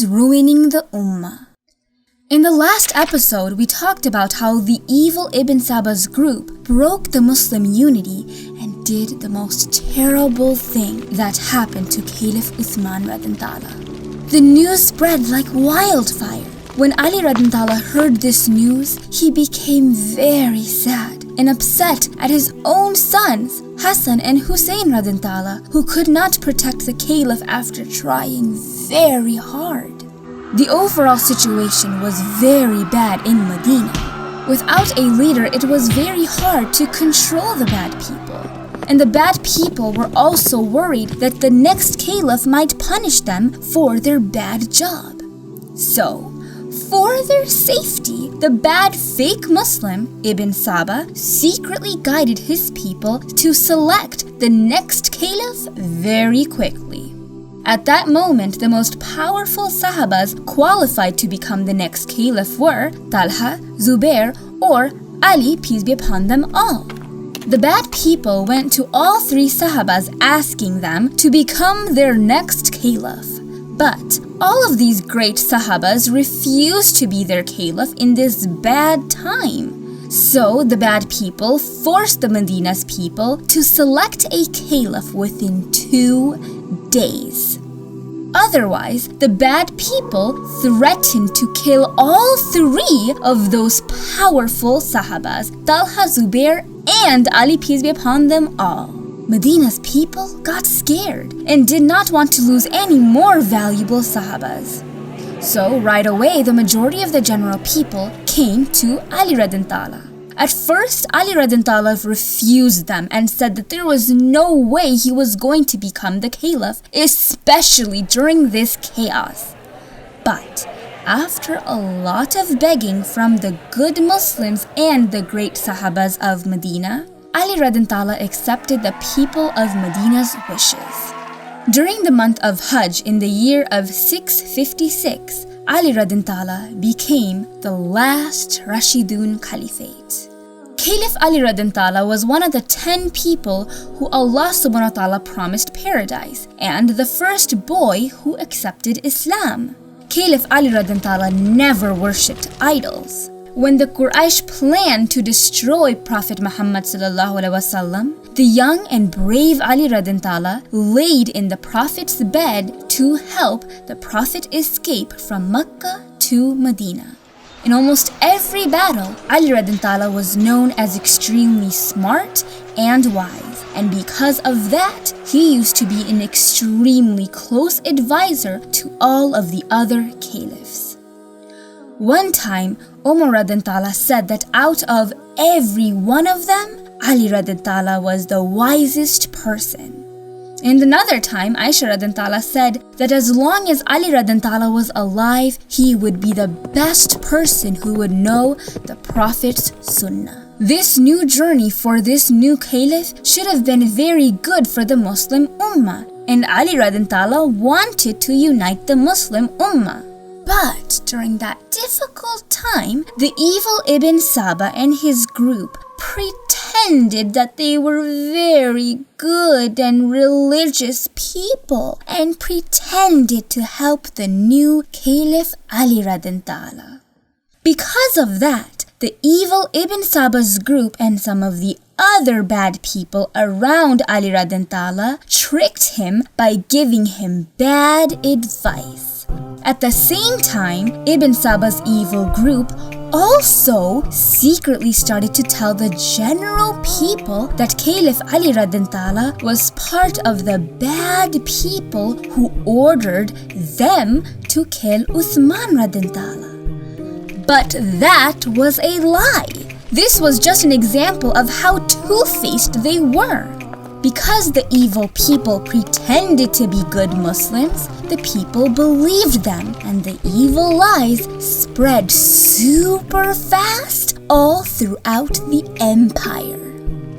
was ruining the Ummah. In the last episode, we talked about how the evil Ibn Saba's group broke the Muslim unity and did the most terrible thing that happened to Caliph Uthman radhiyallahu. The news spread like wildfire. When Ali radhiyallahu heard this news, he became very sad and upset at his own sons, Hassan and Hussein radhiyallahu, who could not protect the Caliph after trying very hard. The overall situation was very bad in Medina. Without a leader, it was very hard to control the bad people. And the bad people were also worried that the next caliph might punish them for their bad job. So, for their safety, the bad fake Muslim, Ibn Saba, secretly guided his people to select the next caliph very quickly. At that moment, the most powerful Sahabas qualified to become the next caliph were Talha, Zubair, or Ali, peace be upon them all. The bad people went to all three Sahabas asking them to become their next caliph. But all of these great Sahabas refused to be their caliph in this bad time. So the bad people forced the Medina's people to select a caliph within 2 days. Otherwise, the bad people threatened to kill all three of those powerful Sahabas, Talha, Zubair, and Ali, peace be upon them all. Medina's people got scared and did not want to lose any more valuable Sahabas. So right away, the majority of the general people came to Ali radhiyallahu. At first, Ali radhiyallahu refused them and said that there was no way he was going to become the caliph, especially during this chaos. But after a lot of begging from the good Muslims and the great Sahabas of Medina, Ali radhiyallahu accepted the people of Medina's wishes. During the month of Hajj in the year of 656, Ali radhiyallahu became the last Rashidun Caliphate. Caliph Ali radhiyallahu was one of the 10 people who Allah subhanahu wa ta'ala promised paradise and the first boy who accepted Islam. Caliph Ali radhiyallahu never worshipped idols. When the Quraysh planned to destroy Prophet Muhammad sallallahu alaihi wasallam, the young and brave Ali radhiyallahu laid in the Prophet's bed to help the Prophet escape from Mecca to Medina. In almost every battle, Ali radhiyallahu was known as extremely smart and wise, and because of that, he used to be an extremely close advisor to all of the other caliphs. One time, Umar radhiyallahu said that out of every one of them, Ali radhiyallahu was the wisest person. And another time, Aisha radhiyallahu said that as long as Ali radhiyallahu was alive, he would be the best person who would know the Prophet's sunnah. This new journey for this new caliph should have been very good for the Muslim Ummah, and Ali radhiyallahu wanted to unite the Muslim Ummah. But during that difficult time, the evil Ibn Saba and his group pretended that they were very good and religious people and pretended to help the new Caliph Ali radhiyallahu. Because of that, the evil Ibn Saba's group and some of the other bad people around Ali radhiyallahu tricked him by giving him bad advice. At the same time, Ibn Saba's evil group also secretly started to tell the general people that Caliph Ali radhiyallahu was part of the bad people who ordered them to kill Uthman radhiyallahu. But that was a lie. This was just an example of how two-faced they were. Because the evil people pretended to be good Muslims, the people believed them, and the evil lies spread super fast all throughout the empire.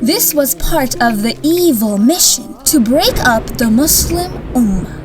This was part of the evil mission to break up the Muslim Ummah.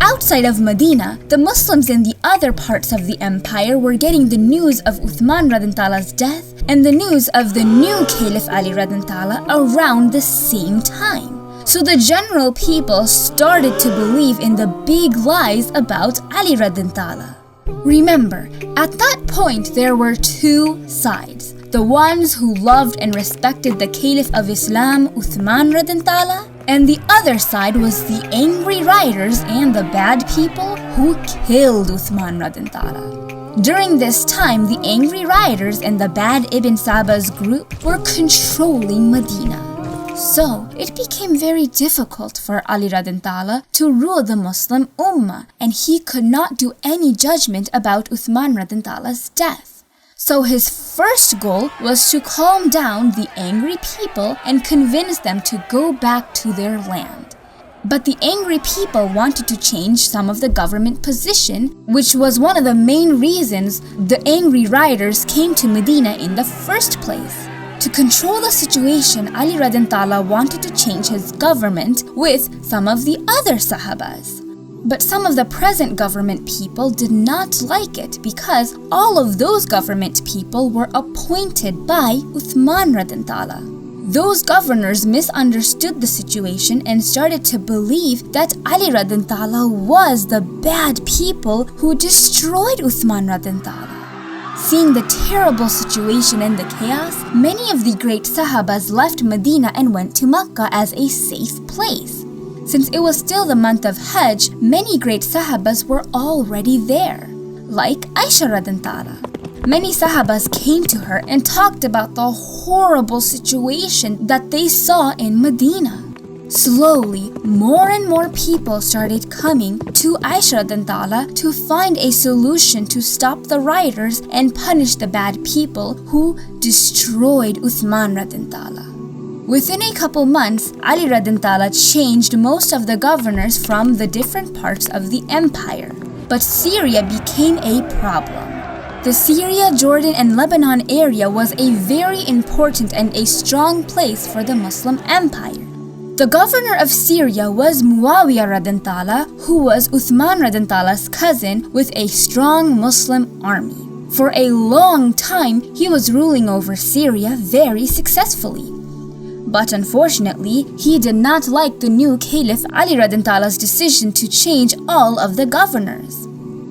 Outside of Medina, the Muslims in the other parts of the empire were getting the news of Uthman radhiyallahu death and the news of the new Caliph Ali radhiyallahu around the same time. So the general people started to believe in the big lies about Ali radin Tala. Remember, at that point there were two sides. The ones who loved and respected the Caliph of Islam, Uthman radin Tala, and the other side was the angry rioters and the bad people who killed Uthman radin Tala. During this time, the angry rioters and the bad Ibn Saba's group were controlling Medina. So, it became very difficult for Ali radin Tala to rule the Muslim Ummah, and he could not do any judgment about Uthman radin Tala's death. So his first goal was to calm down the angry people and convince them to go back to their land. But the angry people wanted to change some of the government position, which was one of the main reasons the angry rioters came to Medina in the first place. To control the situation, Ali radin Tala wanted to change his government with some of the other Sahabas. But some of the present government people did not like it because all of those government people were appointed by Uthman radin Tala. Those governors misunderstood the situation and started to believe that Ali radin Tala was the bad people who destroyed Uthman radin Tala. Seeing the terrible situation and the chaos, many of the great Sahabas left Medina and went to Makkah as a safe place. Since it was still the month of Hajj, many great Sahabas were already there, like Aisha radin Tala. Many Sahabas came to her and talked about the horrible situation that they saw in Medina. Slowly, more and more people started coming to Aisha radin Tala to find a solution to stop the rioters and punish the bad people who destroyed Uthman radin Tala. Within a couple months, Ali radin Tala changed most of the governors from the different parts of the empire. But Syria became a problem. The Syria, Jordan, and Lebanon area was a very important and a strong place for the Muslim empire. The governor of Syria was Muawiyah radin Tala, who was Uthman radin Tala's cousin with a strong Muslim army. For a long time, he was ruling over Syria very successfully. But unfortunately, he did not like the new Caliph Ali radin Tala's decision to change all of the governors.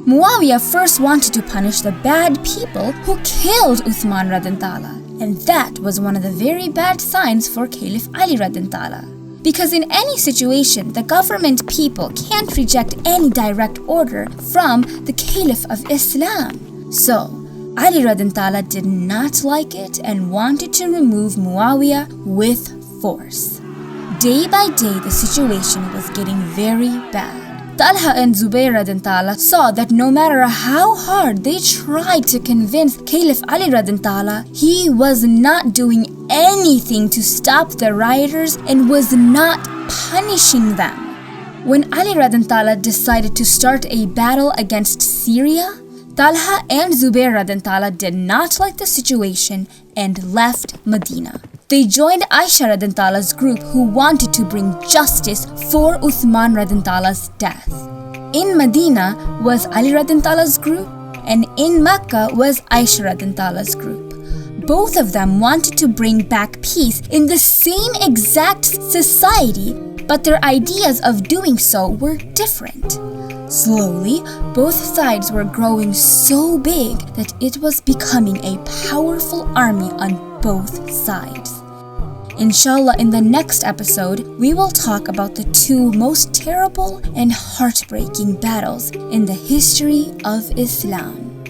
Muawiyah first wanted to punish the bad people who killed Uthman radin Tala, and that was one of the very bad signs for Caliph Ali radin Tala. Because in any situation, the government people can't reject any direct order from the Caliph of Islam. So, Ali radin Tala did not like it and wanted to remove Muawiyah with force. Day by day, the situation was getting very bad. Talha and Zubayr radin Tala saw that no matter how hard they tried to convince Caliph Ali radin Tala, he was not doing anything to stop the rioters and was not punishing them. When Ali radin Tala decided to start a battle against Syria, Talha and Zubayr radin Tala did not like the situation and left Medina. They joined Aisha radin Tala's group who wanted to bring justice for Uthman radin Tala's death. In Medina was Ali radin Tala's group, and in Mecca was Aisha radin Tala's group. Both of them wanted to bring back peace in the same exact society, but their ideas of doing so were different. Slowly, both sides were growing so big that it was becoming a powerful army on both sides. Inshallah, in the next episode, we will talk about the two most terrible and heartbreaking battles in the history of Islam.